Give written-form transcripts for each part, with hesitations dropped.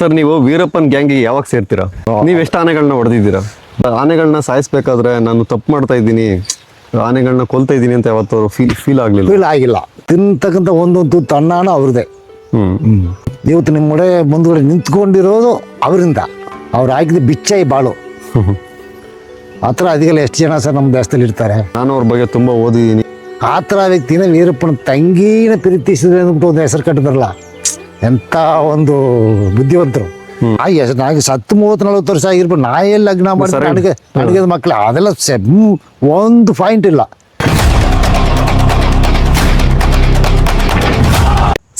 Sir, ನೀವು ವೀರಪ್ಪನ್ ಗ್ಯಾಂಗಿಗೆ ಯಾವಾಗ ಸೇರ್ತೀರಾ? ನೀವು ಎಷ್ಟು ಆನೆಗಳನ್ನ ಹೊಡೆದಿದ್ದೀರಾ? ಆನೆಗಳನ್ನ ಸಾಯಿಸ್ಬೇಕಾದ್ರೆ ನಾನು ತಪ್ಪು ಮಾಡ್ತಾ ಇದ್ದೀನಿ, ಆನೆಗಳನ್ನ ಕೊಲ್ತಾ ಇದ್ದೀನಿ ಅಂತ ಯಾವತ್ತು ಫೀಲ್ ಆಗಿಲ್ಲ. ತಿಂತಕ್ಕಂಥ ಒಂದೊಂದು ತನ್ನಾನ ಅವ್ರದ್ದೇ. ಇವತ್ತು ನಿಮ್ಮ ಮುಂದುಗಡೆ ನಿಂತ್ಕೊಂಡಿರೋದು ಅವರಿಂದ. ಅವ್ರು ಹಾಕಿದ ಬಿಚ್ಚೈ ಬಾಳು ಆ ಥರ ಅದಕ್ಕೆಲ್ಲ ಎಷ್ಟು ಜನ ಸರ್ ನಮ್ಮ ದೇಶದಲ್ಲಿ ಇರ್ತಾರೆ. ನಾನು ಅವ್ರ ಬಗ್ಗೆ ತುಂಬ ಓದಿದ್ದೀನಿ. ಆ ಥರ ವ್ಯಕ್ತಿನ ವೀರಪ್ಪನ ತಂಗಿನ ಪ್ರೀತಿಸಿದ್ರೆ ಅಂದ್ಬಿಟ್ಟು ಒಂದು ಹೆಸರು ಕಟ್ಟಿದ್ರಲ್ಲ, ಎಂಥ ಒಂದು ಬುದ್ಧಿವಂತರು. ನನಗೆ 30-40 ವರ್ಷ ಆಗಿರ್ಬೋದು, ನಾ ಎಲ್ಲಿ ಲಗ್ನ ಮಾಡಿ ನನಗೆ ಮಕ್ಕಳು ಅದೆಲ್ಲ ಒಂದು ಪಾಯಿಂಟ್ ಇಲ್ಲ.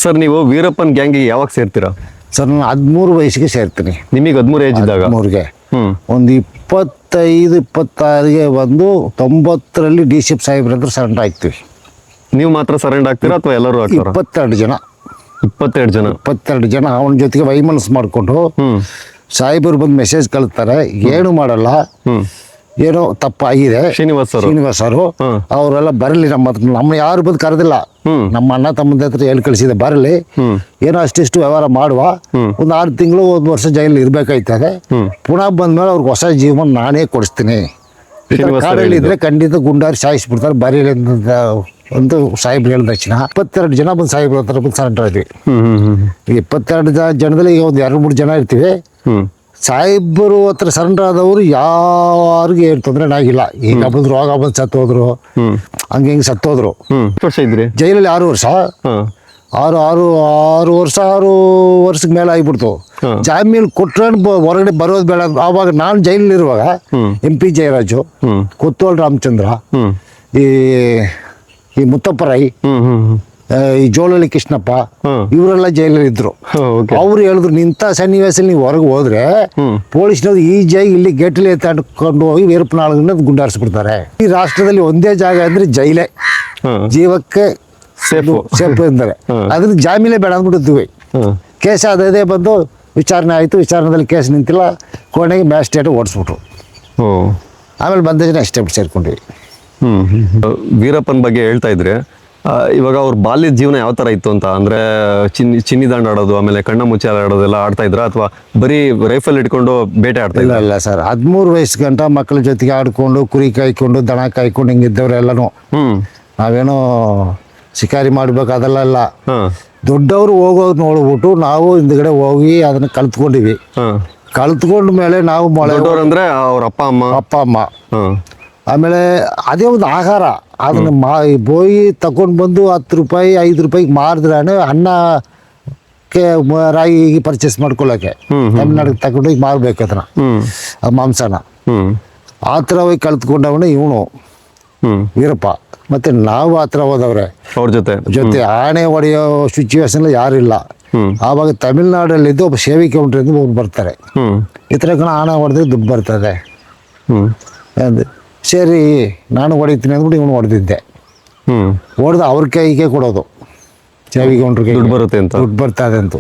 ಸರ್, ನೀವು ವೀರಪ್ಪನ್ ಗ್ಯಾಂಗಿಗೆ ಯಾವಾಗ ಸೇರ್ತೀರಾ? ಸರ್, ನಾನು 13 ವಯಸ್ಸಿಗೆ ಸೇರ್ತೀನಿ. ನಿಮಗೆ 13 ಏಜ್ ಇದ್ದಾಗ? 13ಗೆ ಒಂದು 25-26ಗೆ ಬಂದು 90ರಲ್ಲಿ DCF ಸಾಹೇಬ್ರ ಹತ್ರ ಸರೆಂಡರ್ ಆಗ್ತೀವಿ. ನೀವು ಮಾತ್ರ ಸರೆಂಡರ್ ಆಗ್ತೀರಾ ಅಥವಾ ಎಲ್ಲರೂ ಆಗ್ತಾರಾ? 22 ಜನ ಅವನ ಜೊತೆಗೆ ವೈಮನಸ್ಸು ಮಾಡಿಕೊಂಡು ಸಾಹೇಬರು ಬಂದು ಮೆಸೇಜ್ ಕಳಿಸ್ತಾರೆ. ಏನು ಮಾಡಲ್ಲ, ಏನೋ ತಪ್ಪಾಗಿದೆ ಶ್ರೀನಿವಾಸ್ ಅವರು ಅವರೆಲ್ಲ ಬರಲಿ, ನಮ್ಮ ಯಾರು ಬಂದು ಕರೆದಿಲ್ಲ, ನಮ್ಮ ಅಣ್ಣ ತಮ್ಮದ ಹತ್ರ ಹೇಳಿ ಕಳಿಸಿದೆ ಬರಲಿ, ಏನೋ ಅಷ್ಟಿಷ್ಟು ವ್ಯವಹಾರ ಮಾಡುವ, ಒಂದು 6 ತಿಂಗಳು 1 ವರ್ಷ ಜೈಲಲ್ಲಿ ಇರ್ಬೇಕಾಯ್ತದೆ, ಪುನಃ ಬಂದ್ಮೇಲೆ ಅವ್ರಿಗೆ ಹೊಸ ಜೀವನ ನಾನೇ ಕೊಡಿಸ್ತೀನಿ, ಕಾಡಲ್ಲಿ ಇದ್ರೆ ಖಂಡಿತ ಗುಂಡಾರಿ ಸಾಯಿಸ್ಬಿಡ್ತಾರೆ ಬರೀಲಿ ಅಂತ ಒಂದು ಸಾಹೇಬ್ರು ಹೇಳಿದ ತಕ್ಷಣ 22 ಜನ ಬಂದು ಸಾಹೇಬ್ರ ಹತ್ರ ಬಂದು ಸರೆಂಡರ್ ಆದ್ವಿ. 22 ಜನದಲ್ಲಿ ಈಗ ಒಂದು 2-3 ಜನ ಇರ್ತೀವಿ. ಸಾಹೇಬರು ಹತ್ರ ಸರೆಂಡರ್ ಆದವರು ಯಾರಿಗೂ ಏನು ತೊಂದರೆ ಆಗಿಲ್ಲ. ಈಗ ಬಂದ್ರು ರೋಗ ಬಂದು ಸತ್ತೋದ್ರು, ಹಂಗೆ ಸತ್ತೋದ್ರು. ಜೈಲಲ್ಲಿ 6 ವರ್ಷ, 6 ವರ್ಷಕ್ಕೆ ಮೇಲೆ ಆಗಿಬಿಡ್ತು. ಜಾಮೀನು ಕೊಟ್ರೆ ಹೊರಗಡೆ ಬರೋದು ಬೇಡ. ಆವಾಗ ನಾನು ಜೈಲಲ್ಲಿರುವಾಗ MP ಜಯರಾಜು, ಕೊತ್ತೋಲ್ ರಾಮಚಂದ್ರ, ಈ ಮುತ್ತಪ್ಪ ರೈ, ಈ ಜೋಳಳ್ಳಿ ಕೃಷ್ಣಪ್ಪ, ಇವರೆಲ್ಲ ಜೈಲಲ್ಲಿ ಇದ್ರು. ಅವ್ರು ಹೇಳಿದ್ರು, ನಿಂತ ಸನ್ನಿವೇಶದಲ್ಲಿ ನೀವು ಹೊರಗೆ ಹೋದ್ರೆ ಪೊಲೀಸ್ನವ್ರು ಈ ಇಲ್ಲಿ ಗೇಟಲ್ಲಿ ತಡ್ಕೊಂಡು ಹೋಗಿ ವೀರಪ್ಪನ ಗುಂಡಾರಿಸ್ಬಿಡ್ತಾರೆ. ಈ ರಾಷ್ಟ್ರದಲ್ಲಿ ಒಂದೇ ಜಾಗ ಅಂದ್ರೆ ಜೈಲೇ, ಜೀವಕ್ಕೆ ಸೇಫ್ ಎಂದರೆ. ಅದ್ರ ಜಾಮೀನೇ ಬೇಡ ಅಂದ್ಬಿಟ್ಟಿದ್ವಿ. ಕೇಸ್ ಅದೇ ಬಂದು ವಿಚಾರಣೆ ಆಯಿತು. ವಿಚಾರಣೆದಲ್ಲಿ ಕೇಸ್ ನಿಂತಿಲ್ಲ, ಕೊನೆಗೆ ಮ್ಯಾಜಿಸ್ಟ್ರೇಟ್ ಓಡಿಸ್ಬಿಟ್ರು. ಆಮೇಲೆ ಬಂದ ಜನ ಅಷ್ಟೇ ಸೇರ್ಕೊಂಡ್ವಿ. ವೀರಪ್ಪನ ಬಗ್ಗೆ ಹೇಳ್ತಾ ಇದ್ರೆ, ಇವಾಗ ಅವ್ರ ಬಾಲ್ಯದ ಜೀವನ ಯಾವ ಥರ ಇತ್ತು ಅಂತ ಅಂದರೆ, ಚಿನ್ನಿದಾಂಡು ಆಡೋದು, ಆಮೇಲೆ ಕಣ್ಣ ಮುಚ್ಚಾಲೆ ಆಡೋದೆಲ್ಲ ಆಡ್ತಾ ಇದ್ರ ಅಥವಾ ಬರೀ ರೈಫಲ್ ಇಟ್ಕೊಂಡು ಬೇಟೆ ಆಡ್ತಾ ಇದ್ರ? ಇಲ್ಲ ಸರ್, 13 ವಯಸ್ಸು ಗಂಟ ಮಕ್ಕಳ ಜೊತೆಗೆ ಆಡ್ಕೊಂಡು, ಕುರಿ ಕಾಯ್ಕೊಂಡು, ದನ ಕಾಯ್ಕೊಂಡು ಹಿಂಗಿದ್ದವ್ರೆಲ್ಲನೂ. ನಾವೇನೋ ಶಿಕಾರಿ ಮಾಡ್ಬೇಕು ಅದೆಲ್ಲ ಇಲ್ಲ. ದೊಡ್ಡವರು ಹೋಗೋದು ನೋಡ್ಬಿಟ್ಟು ನಾವು ಹಿಂದ್ಗಡೆ ಹೋಗಿ ಅದನ್ನ ಕಲ್ತ್ಕೊಂಡಿವಿ. ಕಲ್ತ್ಕೊಂಡ ಮೇಲೆ ನಾವು ಅಂದ್ರೆ ಅವ್ರ ಅಪ್ಪ ಅಮ್ಮ ಆಮೇಲೆ ಅದೇ ಒಂದು ಆಹಾರ, ಅದನ್ನ ಬೋಯಿ ತಗೊಂಡು ಬಂದು 10 ರೂಪಾಯಿ 5 ರೂಪಾಯಿಗೆ ಮಾರಿದ್ರೆ ಅನ್ನಕ್ಕೆ ರಾಗಿ ಪರ್ಚೇಸ್ ಮಾಡ್ಕೊಳ್ಳೋಕೆ ತಮಿಳ್ನಾಡಿಗೆ ತಗೊಂಡೋಗಿ ಮಾರ್ಬೇಕು ಅದನ್ನ, ಮಾಂಸನ. ಆ ಥರ ಹೋಗಿ ಕಲ್ತ್ಕೊಂಡವನು ಇವನು ವೀರಪ್ಪ. ಮತ್ತೆ ನಾವು ಆ ಥರ ಹೋದವ್ರೆ ಅವ್ರ ಜೊತೆ ಆನೆ ಹೊಡೆಯೋ ಸಿಚುವೇಶನ್ ಯಾರಿಲ್ಲ. ಆವಾಗ ತಮಿಳ್ನಾಡಲ್ಲಿದ್ದು ಒಬ್ಬ ಸೇವಿಕೆ ಉಂಟ್ರಿಂದ ಒಬ್ಬರು ಬರ್ತಾರೆ, ಈ ಥರ ಆನೆ ಹೊಡೆದ್ರೆ ದುಡ್ಡು ಬರ್ತದೆ. ಸರಿ ನಾನು ಹೊಡಿತೀನಿ ಅಂದ್ಬಿಟ್ಟು ಇವನು ಹೊಡೆದಿದ್ದೆ. ಹೊಡೆದು ಅವ್ರ ಕೈಗೆ ಕೊಡೋದು, ಸೇವಿಗೆ ಉಂಟ್ರಿಗೆ ದುಡ್ಡು ಬರ್ತದೆ ಅಂತ.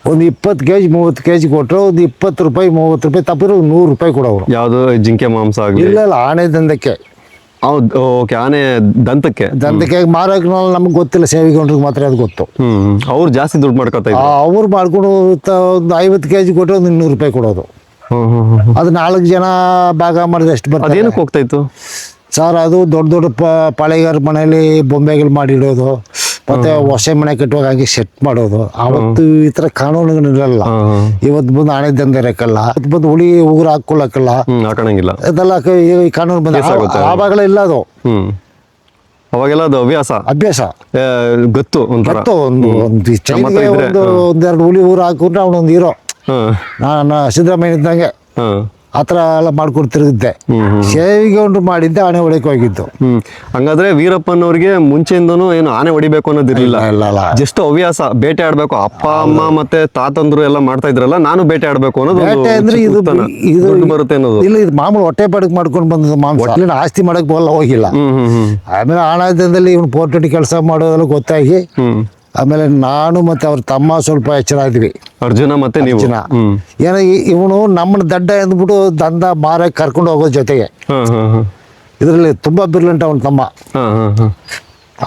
ಒಂದು 20 kg 30 kg ಕೊಟ್ಟರು ಒಂದು 20 ರೂಪಾಯಿ 30 ರೂಪಾಯಿ ತಪ್ಪಿರೋ 100 ರೂಪಾಯಿ ಕೊಡೋರು. ಯಾವುದು ಜಿಂಕೆ ಮಾಂಸ ಆಗಲಿ? ಇಲ್ಲ ಆನೆ ದಂಧಕ್ಕೆ. ಹೌದು, ಓಕೆ. ಆನೆ ದಂತಕ್ಕೆ ಮಾರೋಕೆ ನಮ್ಗೆ ಗೊತ್ತಿಲ್ಲ, ಸೇವಿಗೆ ಮಾತ್ರ ಅದು ಗೊತ್ತು. ಅವ್ರು ಜಾಸ್ತಿ ದುಡ್ಡು ಮಾಡ್ಕೊತಾ ಇದ್ರು. ಅವ್ರು ಮಾಡ್ಕೊಂಡು ಒಂದು 50 kg ಕೊಟ್ಟರೆ ಒಂದು 200 ರೂಪಾಯಿ ಕೊಡೋದು. ಅದು 4 ಜನ ಭಾಗ ಮಾಡಿದ್ರೆ ಎಷ್ಟು ಬರ್ತದೆ? ಅದೇನಕ್ಕೆ ಹೋಗ್ತಾ ಇತ್ತು ಸರ್? ಅದು ದೊಡ್ಡ ಪಾಳೆಗಾರ ಮನೆಯಲ್ಲಿ ಬೊಂಬೆಗಳು ಮಾಡಿಡೋದು, ಮತ್ತೆ ಹೊಸ ಮನೆ ಕಟ್ಟುವಾಗ ಹಾಗೆ ಸೆಟ್ ಮಾಡೋದು. ಅವತ್ತು ಈ ತರ ಕಾನೂನುಗಳಿರಲ್ಲ. ಇವತ್ತು ಬಂದು ಆನೆ ದಂಧೆ ಇರಕ್ಕಲ್ಲ, ಬಂದು ಹುಳಿ ಉಗುರು ಹಾಕೊಳ್ಳಕ್ಕಲ್ಲ, ಅದೆಲ್ಲ ಕಾನೂನು ಬಂದ ಆವಾಗಲೇ ಇಲ್ಲ. ಅದು ಅವಾಗೆಲ್ಲ ಅದು ಅಭ್ಯಾಸ ಗೊತ್ತು. ಒಂದೆರಡು ಹುಳಿ ಊರು ಹಾಕೊಂಡ್ರೆ ಅವನೊಂದು ಹೀರೋ. ನಾನು ಸಿದ್ದರಾಮಯ್ಯ ಇದ್ದಂಗೆ ಆ ಥರ ಎಲ್ಲ ಮಾಡ್ಕೊಡ್ತಿರ್ದೆ. ಸೇವಿಗೆ ಉಂಟು ಮಾಡಿದ್ದೆ, ಆನೆ ಹೊಡೆಯಕ್ಕೆ ಹೋಗಿದ್ದು. ಹಂಗಾದ್ರೆ ವೀರಪ್ಪನವ್ರಿಗೆ ಮುಂಚೆಯಿಂದನೂ ಏನು ಆನೆ ಹೊಡಿಬೇಕು ಅನ್ನೋದಿರ್ಲಿಲ್ಲ, ಜಸ್ಟ್ ಹವ್ಯಾಸ, ಬೇಟೆ ಆಡ್ಬೇಕು. ಅಪ್ಪ ಅಮ್ಮ ಮತ್ತೆ ತಾತಂದ್ರು ಎಲ್ಲ ಮಾಡ್ತಾ ಇದ್ರಲ್ಲ, ನಾನು ಬೇಟೆ ಆಡ್ಬೇಕು ಅನ್ನೋದು ಬರುತ್ತೆ ಅನ್ನೋದು. ಇಲ್ಲ, ಇದು ಮಾಮೂಲು ಹೊಟ್ಟೆ ಪಾಡಕ್ ಮಾಡ್ಕೊಂಡು ಬಂದದ್ದು ಮಾಂಸ. ಆಸ್ತಿ ಮಾಡಕ್ ಹೋಗಿಲ್ಲ. ಆಮೇಲೆ ಆಣಾಯದಲ್ಲಿ ಇವನು ಪೋರ್ಟಡಿ ಕೆಲಸ ಮಾಡೋದೆಲ್ಲ ಗೊತ್ತಾಗಿ ಆಮೇಲೆ ನಾನು ಮತ್ತೆ ಅವ್ರ ತಮ್ಮ ಸ್ವಲ್ಪ ಎಚ್ಚರ ಆದ್ವಿ. ಅರ್ಜುನ ಮತ್ತೆ ನೀವು. ಏನೋ ಇವನು ನಮ್ಮನ್ನ ದಡ್ಡ ಅಂದ್ಬಿಟ್ಟು ದಂಧ ಮಾರಕ್ಕೆ ಕರ್ಕೊಂಡು ಹೋಗೋ ಜೊತೆಗೆ. ಇದರಲ್ಲಿ ತುಂಬಾ ಬಿರ್ಲೆಂಟ್ ಅವನ ತಮ್ಮ.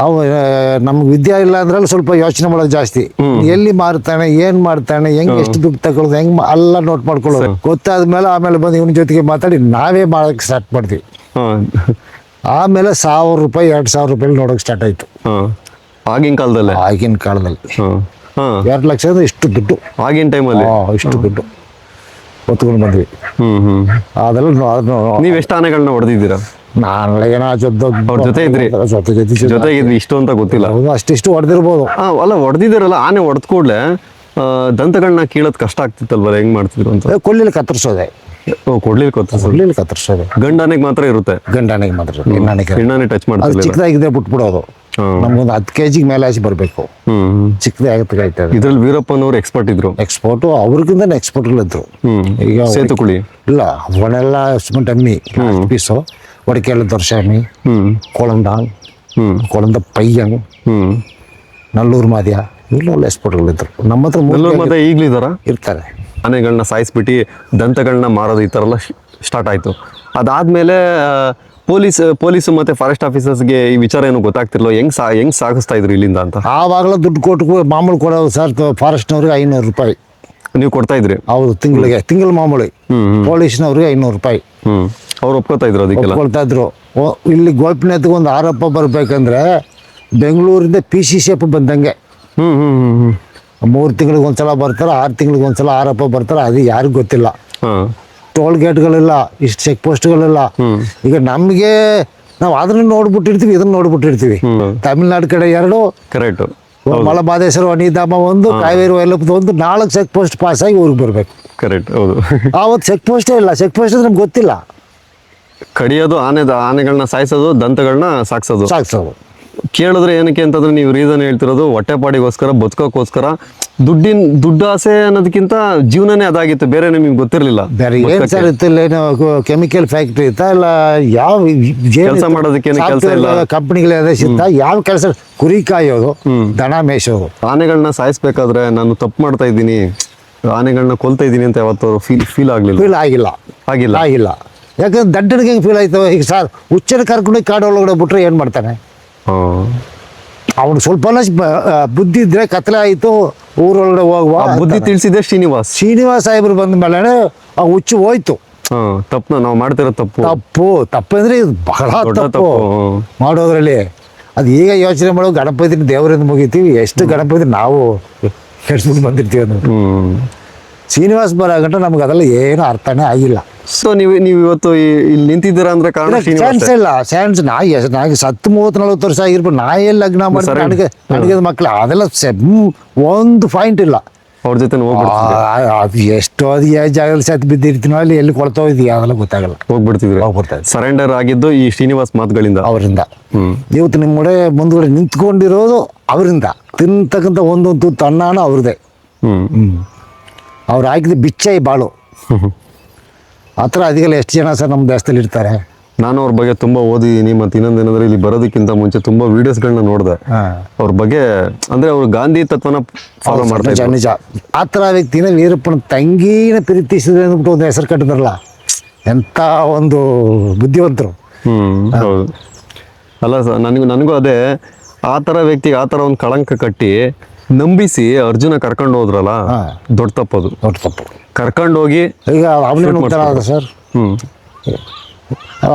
ಅವ ನಮ್ಗೆ ವಿದ್ಯೆ ಇಲ್ಲ ಅಂದ್ರಲ್ಲಿ ಸ್ವಲ್ಪ ಯೋಚನೆ ಮಾಡೋದು ಜಾಸ್ತಿ. ಎಲ್ಲಿ ಮಾರ್ತಾನೆ, ಏನ್ ಮಾಡ್ತಾನೆ, ಹೆಂಗ್ ಎಷ್ಟು ದುಡ್ಡು ತಗೊಳ್ಳೋದು, ಹೆಂಗ್ ಎಲ್ಲ ನೋಟ್ ಮಾಡ್ಕೊಳ್ಳೋದು. ಗೊತ್ತಾದ್ಮೇಲೆ ಆಮೇಲೆ ಬಂದು ಇವನ ಜೊತೆಗೆ ಮಾತಾಡಿ ನಾವೇ ಮಾಡೋಕೆ ಸ್ಟಾರ್ಟ್ ಮಾಡ್ತೀವಿ. ಆಮೇಲೆ 1000 ರೂಪಾಯಿ 2000 ರೂಪಾಯಿ ನೋಡೋಕೆ ಸ್ಟಾರ್ಟ್ ಆಯ್ತು ಆಗಿನ ಕಾಲದಲ್ಲಿ. 2 ಲಕ್ಷ ಅಂದ್ರೆ ಇಷ್ಟು ದುಡ್ಡು ಆಗಿನ ಟೈಮಲ್ಲಿ. ಇಷ್ಟು ದುಡ್ಡು ಹೊತ್ಕೊಂಡು ಬಂದ್ವಿ. ಅದೆಲ್ಲ ನೀವ್ ಎಷ್ಟು ಆನೆಗಳನ್ನ ಹೊಡೆದಿದ್ದೀರಾ? ನಾನು ಏನೋ ಅವ್ರ ಜೊತೆ ಇದ್ರಿ? ಜೊತೆ ಇದ್ರಿ, ಇಷ್ಟು ಅಂತ ಗೊತ್ತಿಲ್ಲ. ಅಷ್ಟಿಷ್ಟು ಹೊಡೆದಿರ್ಬೋದು. ಅಲ್ಲ ಹೊಡೆದಿದ್ದೀರಲ್ಲ, ಆನೆ ಹೊಡೆದ ಕೂಡಲೇ ದಂತಗಳನ್ನ ಕೀಳೋದ್ ಕಷ್ಟ ಆಗ್ತಿತ್ತಲ್ವಲ್ಲ, ಹೆಂಗ್ ಮಾಡ್ತಿದ್ರು ಅಂತ? ಕೊಳ್ಳಿಲಿ ಕತ್ತರಿಸೋದೆ. ಕತ್ತರಿಸೋದು ಗಂಡಾನೆಗೆ ಮಾತ್ರ ಇರುತ್ತೆ. ಗಂಡಾನೆಗೆ ಮಾತ್ರ, ಹೆಣ್ಣಾನೆ ಟಚ್ ಮಾಡ್ತಾರೆ. ಚಿಕ್ಕದಾಗಿದ್ರೆ ಬಿಟ್ಬಿಡೋದು. ನಮ್ಗೊಂದು 10 kg ಮೇಲೆ ಆಚೆ ಬರ್ಬೇಕು. ಚಿಕ್ಕದೇ ಆಗುತ್ತೆ. ಇದ್ರಲ್ಲಿ ವೀರಪ್ಪನವ್ರು ಎಕ್ಸ್ಪರ್ಟ್ ಇದ್ರು. ಎಕ್ಸ್ಪೋರ್ಟ್ ಅವ್ರಿಗಿಂತ ಎಕ್ಸ್ಪೋರ್ಟ್ಗಳಿದ್ರು. ಈಗ ಸೇತುಕುಳಿ ಇಲ್ಲ, ಅವನೆಲ್ಲ ಸಿಮೆಂಟ್ ಅಮ್ಮಿ ಪೀಸು, ಒಡಕೆಲ್ಲ ದೊರ್ಶಾಮಿ, ಕೊಳಂದ ಪಯ್ಯಂಗ್, ನಲ್ಲೂರು ಮಾದ್ಯ, ಇವೆಲ್ಲ ಎಕ್ಸ್ಪೋರ್ಟ್ಗಳಿದ್ರು. ನಮ್ಮ ಹತ್ರ ಈಗ್ಲಿದಾರ ಇರ್ತಾರೆ. ಆನೆಗಳನ್ನ ಸಾಯಿಸ್ಬಿಟ್ಟು ದಂತಗಳನ್ನ ಮಾರೋದು ಈ ಥರ ಎಲ್ಲ ಸ್ಟಾರ್ಟ್ ಆಯಿತು. ಅದಾದಮೇಲೆ ಪೊಲೀಸು ಮತ್ತು ಫಾರೆಸ್ಟ್ ಆಫೀಸರ್ಸ್ಗೆ ಈ ವಿಚಾರ ಏನು ಗೊತ್ತಾಗ್ತಿರ್ಲೋ, ಹೆಂಗ್ ಸಾಗಿಸ್ತಾ ಇದ್ರು ಇಲ್ಲಿಂದ ಅಂತ? ಆವಾಗಲೂ ದುಡ್ಡು ಕೊಟ್ಟು ಮಾಮೂಲು ಕೊಡೋದು ಸರ್. ಫಾರೆಸ್ಟ್ನವ್ರಿಗೆ 500 ರೂಪಾಯಿ ನೀವು ಕೊಡ್ತಾ ಇದ್ರಿ? ಹೌದು, ತಿಂಗಳು ಮಾಮೂಲಿ. ಪೊಲೀಸ್ನವ್ರಿಗೆ 500 ರೂಪಾಯಿ. ಅವ್ರು ಒಪ್ಕೋತಾ ಇದ್ರು? ಅದಕ್ಕೆಲ್ಲ ಒಪ್ಕೊಳ್ತಾ ಇದ್ರು. ಇಲ್ಲಿ ಗೋಪಿನಾಥ್ಗೆ ಒಂದು ಆರೋಪ ಬರ್ಬೇಕಂದ್ರೆ ಬೆಂಗಳೂರಿಂದ PCCF ಬಂದಂಗೆ 3 ತಿಂಗಳಿಗೆ ಒಂದ್ಸಲ ಬರ್ತಾರೆ, 6 ತಿಂಗಳಿಗೆ ಒಂದ್ಸಲ ಆರೋಪ ಬರ್ತಾರೆ. ಅದು ಯಾರಿಗೂ ಗೊತ್ತಿಲ್ಲ. ಟೋಲ್ ಗೇಟ್ಗಳಿಲ್ಲ, ಇಷ್ಟು ಚೆಕ್ ಪೋಸ್ಟ್ಗಳಿಲ್ಲ. ಈಗ ನಮಗೆ ನಾವು ಅದನ್ನ ನೋಡ್ಬಿಟ್ಟಿರ್ತೀವಿ, ಇದನ್ನ ನೋಡ್ಬಿಟ್ಟಿರ್ತೀವಿ. ತಮಿಳ್ನಾಡು ಕಡೆ 2, ಕರೆಕ್ಟ್, ಮಲಬಾದೇಶ್ವರ ವನಿಧಾಮ 1, ಕಾವೇರಿ ವೈಲಪ್ಪದ 1, 4 ಚೆಕ್ ಪೋಸ್ಟ್ ಪಾಸ್ ಆಗಿ ಊರಿಗೆ ಬರ್ಬೇಕು. ಕರೆಕ್ಟ್, ಹೌದು. ಆವತ್ತು ಚೆಕ್ ಪೋಸ್ಟೇ ಇಲ್ಲ. ಚೆಕ್ ಪೋಸ್ಟ್ ಅಂದ್ರೆ ನಮ್ಗೆ ಗೊತ್ತಿಲ್ಲ. ಕಡಿಯೋದು, ಆನೆಗಳನ್ನ ಸಾಯಿಸೋದು, ದಂತಗಳನ್ನ ಸಾಕ್ಸೋದು. ಕೇಳಿದ್ರೆ ಏನಕ್ಕೆ ಅಂತಂದ್ರೆ ನೀವು ರೀಸನ್ ಹೇಳ್ತಿರೋದು ಹೊಟ್ಟೆಪಾಡಿಗೋಸ್ಕರ, ಬದುಕೋಕ್ಕೋಸ್ಕರ, ದುಡ್ಡು ಆಸೆ ಅನ್ನೋದಕ್ಕಿಂತ ಜೀವನನೇ ಅದಾಗಿತ್ತು, ಬೇರೆ ನಿಮಗೆ ಗೊತ್ತಿರಲಿಲ್ಲ. ಬೇರೆ ಏನು ಸರ್ ಇತ್ತಿಲ್ಲ, ಏನು ಕೆಮಿಕಲ್ ಫ್ಯಾಕ್ಟ್ರಿ ಇತ್ತಾ, ಇಲ್ಲ ಯಾವ ಕೆಲಸ ಮಾಡೋದಕ್ಕೆ ಕೆಲಸ ಇಲ್ಲ, ಕಂಪ್ನಿಗಳಿತ್ತ, ಯಾವ ಕೆಲಸ? ಕುರಿ ಕಾಯೋದು, ದನ ಮೇಯಿಸೋದು. ಆನೆಗಳನ್ನ ಸಾಯಿಸ್ಬೇಕಾದ್ರೆ ನಾನು ತಪ್ಪು ಮಾಡ್ತಾ ಇದ್ದೀನಿ, ಆನೆಗಳನ್ನ ಕೊಲ್ತಾ ಇದ್ದೀನಿ ಅಂತ ಯಾವತ್ತು ಫೀಲ್ ಆಗಿಲ್ಲ. ಯಾಕಂದ್ರೆ ದಡ್ಡನಿಗೆ ಹೆಂಗೆ ಫೀಲ್ ಆಯ್ತು? ಈಗ ಸರ್ ಹುಚ್ಚನ ಕರ್ಕೊಂಡು ಕಾಡು ಒಳಗಡೆ ಬಿಟ್ರೆ ಏನು ಮಾಡ್ತಾನೆ ಅವನು? ಸ್ವಲ್ಪ ಬುದ್ಧಿ ಇದ್ರೆ ಕತ್ಲೆ ಆಯಿತು, ಊರೊಳಗಡೆ ಹೋಗುವ ಬುದ್ಧಿ ತಿಳಿಸಿದೆ ಶ್ರೀನಿವಾಸ್ ಸಾಹೇಬ್ರು ಬಂದ ಮೇಲೆ ಆ ಹುಚ್ಚು ಹೋಯ್ತು. ತಪ್ಪು ನಾವು ಮಾಡ್ತಿರೋ ತಪ್ಪಂದ್ರೆ ಇದು ಬಹಳ ತಪ್ಪು ಮಾಡೋದ್ರಲ್ಲಿ. ಅದು ಈಗ ಯೋಚನೆ ಮಾಡೋ ಗಣಪತಿ ದೇವರಿಂದ ಮುಗಿತೀವಿ, ಎಷ್ಟು ಗಣಪತಿ ನಾವು ಕೆಡ್ಸ್ಬಿಟ್ಟು ಬಂದಿರ್ತೀವಿ ಅನ್ನೋದು. ಶ್ರೀನಿವಾಸ್ ಬರಾಗಂಟ ನಮ್ಗೆ ಅದೆಲ್ಲ ಏನು ಅರ್ಥನೇ ಆಗಿಲ್ಲ. ಸೊ ನೀವು ಇವತ್ತು ಇಲ್ಲಿ ನಿಂತಿದ್ದೀರಾ ಅಂದ್ರೆ ಕಾರಣ ಚಾನ್ಸ್ ಇಲ್ಲ. ಚಾನ್ಸ್ ನಾಯಿ 30-40 ವರ್ಷ ಆಗಿರ್ಬೋದು. ನಾಯಲ್ಲಿ ಲಗ್ನ ಮಾಡಿ ನನಗೆ ಮಕ್ಕಳು ಅದೆಲ್ಲ ಒಂದು ಪಾಯಿಂಟ್ ಇಲ್ಲ. ಅವ್ರ ಜೊತೆ ಅದು ಎಷ್ಟೋ ಜಾಗದಲ್ಲಿ ಸತ್ ಬಿದ್ದಿರ್ತೀನೋ, ಅಲ್ಲಿ ಎಲ್ಲಿ ಕೊಳ್ತಾ ಇದೀಯ ಅದೆಲ್ಲ ಗೊತ್ತಾಗಲ್ಲ. ಹೋಗ್ಬಿಡ್ತಿದ್ರು. ಸರೆಂಡರ್ ಆಗಿದ್ದು ಈ ಶ್ರೀನಿವಾಸ್ ಮಾತುಗಳಿಂದ, ಅವರಿಂದ. ಇವತ್ತು ನಿಮ್ಮ ಮುಂದ್ಗಡೆ ನಿಂತ್ಕೊಂಡಿರೋದು ಅವರಿಂದ. ತಿಂತಕ್ಕಂಥ ಒಂದೊಂದು ತುತ್ತು ಅನ್ನನೂ ಅವ್ರದ್ದೇ. ಅವ್ರು ಹಾಕಿದ ಬಿಚ್ಚೈ ಬಾಳು ಆ ಥರ. ಅದಕ್ಕೆಲ್ಲ ಎಷ್ಟು ಜನ ಸರ್ ನಮ್ಮ ದೇಶದಲ್ಲಿ ಇರ್ತಾರೆ? ನಾನು ಅವ್ರ ಬಗ್ಗೆ ತುಂಬ ಓದಿದ್ದೀನಿ. ಮತ್ತು ಇನ್ನೊಂದೇನಂದ್ರೆ ಇಲ್ಲಿ ಬರೋದಕ್ಕಿಂತ ಮುಂಚೆ ತುಂಬ ವಿಡಿಯೋಸ್ಗಳನ್ನ ನೋಡಿದೆ ಅವ್ರ ಬಗ್ಗೆ. ಅಂದರೆ ಅವರು ಗಾಂಧಿ ತತ್ವನ ಫಾಲೋ ಮಾಡ್ತಾರೆ. ನಿಜ. ಆ ಥರ ವ್ಯಕ್ತಿನ ವೀರಪ್ಪನ ತಂಗಿನ ಪ್ರೀತಿಸಿದ್ರೆ ಅಂದ್ಬಿಟ್ಟು ಒಂದು ಹೆಸರು ಕಟ್ಟಿದ್ರಲ್ಲ, ಎಂಥ ಒಂದು ಬುದ್ಧಿವಂತರು. ಹೌದು. ಅಲ್ಲ ಸರ್, ನನಗೂ ಅದೇ, ಆ ಥರ ವ್ಯಕ್ತಿಗೆ ಆ ಥರ ಒಂದು ಕಳಂಕ ಕಟ್ಟಿ ನಂಬಿಸಿ ಅರ್ಜುನ ಕರ್ಕೊಂಡು ಹೋದ್ರಲ್ಲ, ದೊಡ್ಡ ತಪ್ಪದು. ಕರ್ಕೊಂಡು ಹೋಗಿ ಈಗ ಅವನು ಸರ್,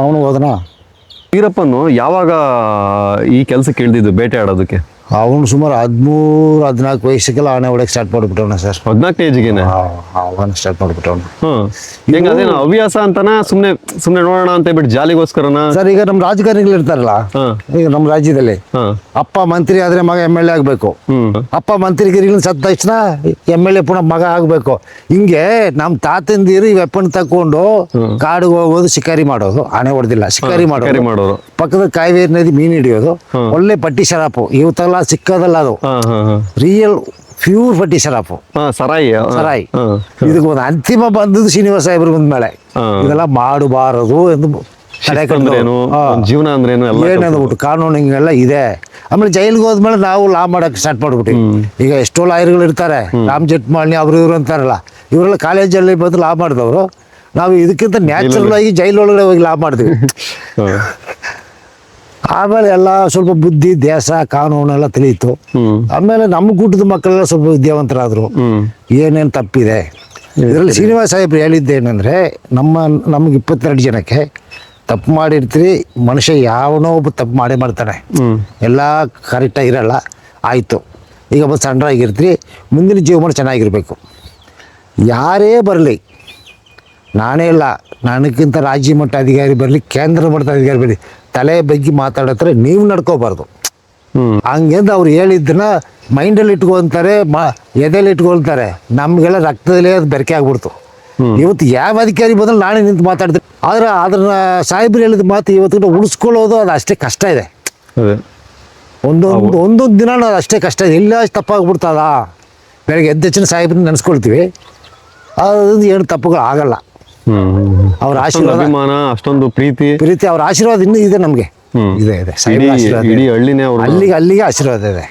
ಅವನು ಹೋದನ. ವೀರಪ್ಪನು ಯಾವಾಗ ಈ ಕೆಲಸಕ್ಕೆ ಇಳಿದಿದ್ದು ಬೇಟೆ ಆಡೋದಕ್ಕೆ? ಅವನು ಸುಮಾರು 13-14 ವಯಸ್ಸಿಗೆಲ್ಲ ಆನೆ ಹೊಡೆಯಕ್ಕೆ ಸ್ಟಾರ್ಟ್ ಮಾಡಿಬಿಟ್ಟವನ ಸರ್. 14 ಏಜಿಗೆನೆ ಸ್ಟಾರ್ಟ್ ಮಾಡಿಬಿಟ್ಟವನು. ಹೆಂಗ ಅದೇನು ಹವ್ಯಾಸ ಅಂತನ, ಸುಮ್ನೆ ನೋಡೋಣ ಅಂತ ಹೇಳ್ಬಿಟ್ಟು ಜಾಲಿಗೋಸ್ಕರನ ಸರ್? ಈಗ ನಮ್ಮ ರಾಜಕಾರಣಿಗಳು ಇರ್ತಾರಲ್ಲ, ಈಗ ನಮ್ಮ ರಾಜ್ಯದಲ್ಲಿ ಅಪ್ಪ ಮಂತ್ರಿ ಆದ್ರೆ ಮಗ MLA ಆಗ್ಬೇಕು, ಅಪ್ಪ ಮಂತ್ರಿಗಿರಿಗಳು ಸತ್ತ ತಕ್ಷಣ MLA ಪುನಃ ಮಗ ಆಗ್ಬೇಕು. ಹಿಂಗೆ ನಮ್ಮ ತಾತಂದಿರು ಈ ವೆಪನ್ ತಕೊಂಡು ಕಾಡಿಗೆ ಹೋಗೋದು, ಶಿಕಾರಿ ಮಾಡೋದು. ಆನೆ ಹೊಡೆದಿಲ್ಲ, ಶಿಕಾರಿ ಮಾಡೋದು. ಪಕ್ಕದ ಕಾವೇರಿ ನದಿ ಮೀನು ಹಿಡಿಯೋದು. ಒಳ್ಳೆ ಪಟ್ಟಿ ಶರಾಪು ಇವತ್ತೆಲ್ಲ ಸಿಕ್ಕದಲ್ಲ, ಅದು ರಿಯಲ್ ಪ್ಯೂರ್ ಪಟ್ಟಿ ಶರಾಪು, ಸರಾಯಿ. ಇದಕ್ಕೆ ಒಂದು ಅಂತಿಮ ಬಂದದ್ದು ಶ್ರೀನಿವಾಸ ಸಾಹೇಬ್ರು ಬಂದ ಮೇಲೆ. ಇದೆಲ್ಲ ಮಾಡಬಾರದು ಎಂದು ಜೀವನ ಅಂದ್ರೇನು ಏನಂದ್ಬಿಟ್ಟು ಕಾನೂನು ಹಿಂಗೆಲ್ಲ ಇದೆ. ಆಮೇಲೆ ಜೈಲಿಗೆ ಹೋದ್ಮೇಲೆ ನಾವು ಲಾ ಮಾಡಕ್ಕೆ ಸ್ಟಾರ್ಟ್ ಮಾಡ್ಬಿಟ್ಟು. ಈಗ ಎಷ್ಟೋ ಲಾಯರ್ಗಳು ಇರ್ತಾರೆ, ರಾಮ್ ಜೇಠ್ಮಲಾನಿ ಅವರು ಇವರು ಅಂತಾರಲ್ಲ, ಇವರೆಲ್ಲ ಕಾಲೇಜಲ್ಲಿ ಬಂದು ಲಾ ಮಾಡಿದವರು. ನಾವು ಇದಕ್ಕಿಂತ ನ್ಯಾಚುರಲ್ ಆಗಿ ಜೈಲೊಳಗಡೆ ಹೋಗಿ ಲಾ ಮಾಡ್ತೀವಿ. ಆಮೇಲೆ ಎಲ್ಲ ಸ್ವಲ್ಪ ಬುದ್ಧಿ ದೇಶ ಕಾನೂನು ಎಲ್ಲ ತಿಳಿಯಿತು. ಆಮೇಲೆ ನಮ್ಮ ಕೂಟದ ಮಕ್ಕಳೆಲ್ಲ ಸ್ವಲ್ಪ ವಿದ್ಯಾವಂತರಾದರು. ಏನೇನು ತಪ್ಪಿದೆ ಇದರಲ್ಲಿ ಶ್ರೀನಿವಾಸ ಸಾಹೇಬ್ರು ಹೇಳಿದ್ದೇನೆಂದರೆ, ನಮ್ಗೆ 22 ಜನಕ್ಕೆ ತಪ್ಪು ಮಾಡಿರ್ತೀರಿ, ಮನುಷ್ಯ ಯಾವನೋ ಒಬ್ಬ ತಪ್ಪು ಮಾಡ್ತಾನೆ, ಎಲ್ಲ ಕರೆಕ್ಟಾಗಿ ಇರಲ್ಲ. ಆಯಿತು, ಈಗ ಒಬ್ಬ ಸಣ್ಣರಾಗಿರ್ತೀರಿ, ಮುಂದಿನ ಜೀವಮಾನ ಚೆನ್ನಾಗಿರಬೇಕು. ಯಾರೇ ಬರಲಿ, ನಾನೇ ಇಲ್ಲ, ನನಗಿಂತ ರಾಜ್ಯ ಮಟ್ಟ ಅಧಿಕಾರಿ ಬರಲಿ, ಕೇಂದ್ರ ಮಟ್ಟದ ಅಧಿಕಾರಿ ಬರಲಿ, ತಲೆ ಬಗ್ಗೆ ಮಾತಾಡತ್ರೆ ನೀವು ನಡ್ಕೋಬಾರ್ದು. ಹಂಗೆಂದು ಅವ್ರು ಹೇಳಿದ್ದನ್ನ ಮೈಂಡಲ್ಲಿ ಇಟ್ಕೊತಾರೆ, ಎದೆಯಲ್ಲಿ ಇಟ್ಕೊಳ್ತಾರೆ. ನಮಗೆಲ್ಲ ರಕ್ತದಲ್ಲೇ ಅದು ಬೆರಕೆ ಆಗ್ಬಿಡ್ತು. ಇವತ್ತು ಯಾವ ಅಧಿಕಾರಿ ಬಂದ್ರೆ ನಾನೇ ನಿಂತು ಮಾತಾಡ್ತೀನಿ. ಆದರೆ ಅದನ್ನ ಸಾಹೇಬ್ರು ಹೇಳಿದ ಮಾತು ಇವತ್ತು ಉಳಿಸ್ಕೊಳ್ಳೋದು ಅದು ಅಷ್ಟೇ ಕಷ್ಟ ಇದೆ. ಒಂದೊಂದು ದಿನ ಅದು ಅಷ್ಟೇ ಕಷ್ಟ ಇದೆ. ಎಲ್ಲ ತಪ್ಪಾಗ್ಬಿಡ್ತದ. ಬೆಳಗ್ಗೆ ಎದ್ದ ತಕ್ಷಣ ಸಾಹೇಬ್ರನ್ನ ನೆನೆಸ್ಕೊಳ್ತೀವಿ, ಅದು ಏನು ತಪ್ಪುಗಳು ಆಗಲ್ಲ. ಅವ್ರ ಆಶೀರ್ವಾದ, ಅಭಿಮಾನ, ಅಷ್ಟೊಂದು ಪ್ರೀತಿ ಅವ್ರ ಆಶೀರ್ವಾದ ಇನ್ನೂ ಇದೆ ನಮಗೆ. ಇದೆ ಅಲ್ಲಿಗೆ ಆಶೀರ್ವಾದ ಇದೆ.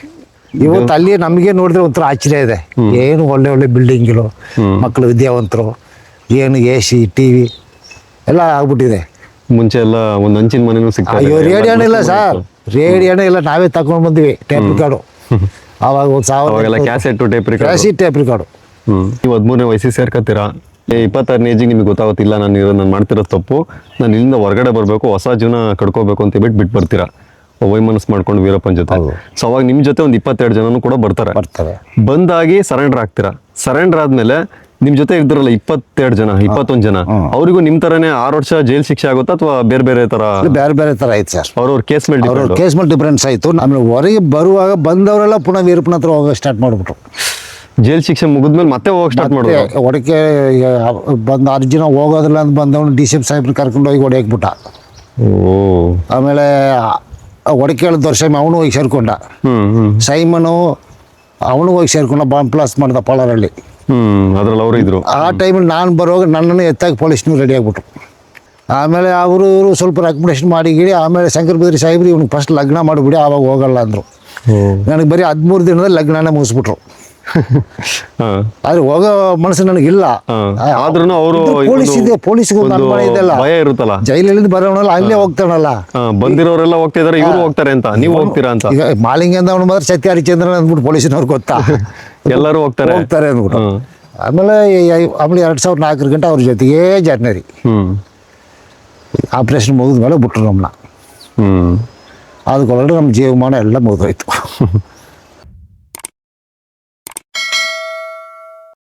ಇವತ್ತು ಅಲ್ಲಿ ನಮಗೆ ನೋಡಿದ್ರೆ ಒಂಥರ ಆಶ್ಚರ್ಯ ಇದೆ. ಏನು ಒಳ್ಳೆ ಬಿಲ್ಡಿಂಗ್ಗಳು, ಮಕ್ಕಳು ವಿದ್ಯಾವಂತರು, ಏನು AC TV ಎಲ್ಲ ಆಗ್ಬಿಟ್ಟಿದೆ. ಮುಂಚೆ ಎಲ್ಲ ಒಂದು ಹಂಚಿನ ಮನೆನೂ ಸಿಗ್ತಾ. ಅಯ್ಯೋ, ರೇಡಿಯೋನೇ ಇಲ್ಲ ಸರ್, ರೇಡಿಯೋನೇ ಇಲ್ಲ. ನಾವೇ ತಗೊಂಡು ಬಂದ್ವಿ ಟೇಪ್ ರಿಕಾರ್ಡು. ಅವಾಗ 1000 ಕ್ಯಾಸೆಟ್ ಟೇಪ್ ರಿಕಾರ್ಡು. ನೀವು 13ನೇ ವಯಸ್ಸಿಗೆ ಸೇರ್ಕೊತೀರಾ. 26ನೇ ಏಜಿಗೆ ನಿಮಗೆ ಗೊತ್ತಾಗುತ್ತಿಲ್ಲ, ನಾನು ಮಾಡ್ತಿರೋ ತಪ್ಪು, ನಾನು ಇಲ್ಲಿಂದ ಹೊರಗಡೆ ಬರಬೇಕು, ಹೊಸ ಜೀವನ ಕಡ್ಕೋಬೇಕು ಅಂತ ಬಿಟ್ಟು ಬರ್ತೀರಾ ವೈಮನಸ್ ಮಾಡ್ಕೊಂಡು ವೀರಪ್ಪನ ಜೊತೆ. ಸೊ ಅವಾಗ ನಿಮ್ಮ ಜೊತೆ ಒಂದು 22 ಜನನು ಕೂಡ ಬರ್ತಾರೆ. ಬಂದಾಗಿ ಸರೆಂಡರ್ ಆಗ್ತೀರಾ. ಸರೆಂಡರ್ ಆದ್ಮೇಲೆ ನಿಮ್ ಜೊತೆ ಇದ್ರಲ್ಲ 22 ಜನ, 21 ಜನ, ಅವರಿಗೂ ನಿಮ್ ತರನೇ 6 ವರ್ಷ ಜೈಲ್ ಶಿಕ್ಷೆ ಆಗುತ್ತಾ ಅಥವಾ ಬೇರೆ ತರ ಆಯ್ತು ಸರ್? ಅವ್ರವ್ರ ಕೇಸ್ ಮೇಲೆ ಡಿಫರೆನ್ಸ್ ಆಯ್ತು. ಆಮೇಲೆ ಹೊರಗೆ ಬರುವಾಗ ಬಂದವರೆಲ್ಲ ಪುನಃ ವೀರಪ್ಪನ ಹತ್ರ ಹೋಗೋ ಸ್ಟಾರ್ಟ್ ಮಾಡ್ಬಿಟ್ರು. ಜೈಲ್ ಶಿಕ್ಷೆ ಮುಗಿದ್ಮೇಲೆ ಮತ್ತೆ ಹೋಗಕ್ಕೆ ಸ್ಟಾರ್ಟ್ ಮಾಡಿದ್ರು. ಹೊಡಕೆ ಬಂದು 6 ಜನ ಹೋಗೋದಿಲ್ಲ ಅಂತ ಬಂದವನು DCM ಸಾಹೇಬ್ರು ಕರ್ಕೊಂಡು ಹೋಗಿ ಹೊಡೆಯಕ್ಬಿಟ್ಟ. ಆಮೇಲೆ ಹೊಡಕೆ ಹೇಳಿದ ವರ್ಷ ಅವನು ಹೋಗಿ ಸೇರ್ಕೊಂಡ. ಸೈಮನು ಅವನು ಹೋಗಿ ಸೇರ್ಕೊಂಡ, ಬಾಂಬ್ ಬ್ಲಾಸ್ಟ್ ಮಾಡ್ದ ಪಾಳರಲ್ಲಿ. ಅದ್ರಲ್ಲಿ ಅವರು ಇದ್ರು. ಆ ಟೈಮಲ್ಲಿ ನಾನು ಬರುವಾಗ ನನ್ನನ್ನು ಎತ್ತಾಗಿ ಪೊಲೀಸ್ನೂ ರೆಡಿ ಆಗ್ಬಿಟ್ರು. ಆಮೇಲೆ ಅವರು ಸ್ವಲ್ಪ ರೆಕಮೆಂಡೇಶನ್ ಮಾಡಿಗಿಡಿ. ಆಮೇಲೆ ಶಂಕರ ಬದ್ರಿ ಸಾಹೇಬ್ರು ಇವ್ನಿಗೆ ಫಸ್ಟ್ ಲಗ್ನ ಮಾಡಿಬಿಡಿ, ಆವಾಗ ಹೋಗಲ್ಲ ಅಂದರು. ನನಗೆ ಬರೀ 13 ದಿನದಲ್ಲಿ ಲಗ್ನನೇ ಮುಗಿಸ್ಬಿಟ್ರು. ಆದ್ರೆ ಹೋಗೋ ಮನಸ್ಸು ನನಗಿಲ್ಲ. ಆದ್ರೂ ಅವರು ಪೊಲೀಸ್ಗೆ ಒಂದು ಅನುಮಾನ ಇದೆಲ್ಲ, ಭಯ ಇರುತ್ತಲ್ಲ. ಜೈಲಲ್ಲಿ ಬರೋಣಲ್ಲ, ಅಲ್ಲೇ ಹೋಗ್ತಾನಲ್ಲ, ಬಂದಿರೋರೆಲ್ಲ ಹೋಗ್ತಾ ಇದಾರೆ, ಇವರು ಹೋಗ್ತಾರೆ ಅಂತ, ನೀವು ಹೋಗ್ತೀರಾ ಅಂತ. ಈಗ ಮಾಲಿಂಗಿಂದ ಅವನು ಮಾತ್ರ ಸತ್ಯ ಹರಿಚಂದ್ರನ್ ಅಂದ್ಬಿಟ್ಟು ಪೊಲೀಸಿನವ್ರು ಗೊತ್ತಾ, ಎಲ್ಲರೂ ಹೋಗ್ತಾರೆ ಅಂದ್ಬಿಟ್ಟು. ಆಮೇಲೆ 2004 ಗಂಟೆ ಅವ್ರ ಜೊತೆಗೆ ಜರ್ನರಿ ಆಪರೇಷನ್ ಮುಗಿದ್ಮೇಲೆ ಬಿಟ್ರು ನಮ್ಮನ್ನ. ಅದಕ್ಕೊಳಗಡೆ ನಮ್ಮ ಜೀವಮಾನ ಎಲ್ಲ ಮುಗಿದೋಯ್ತು.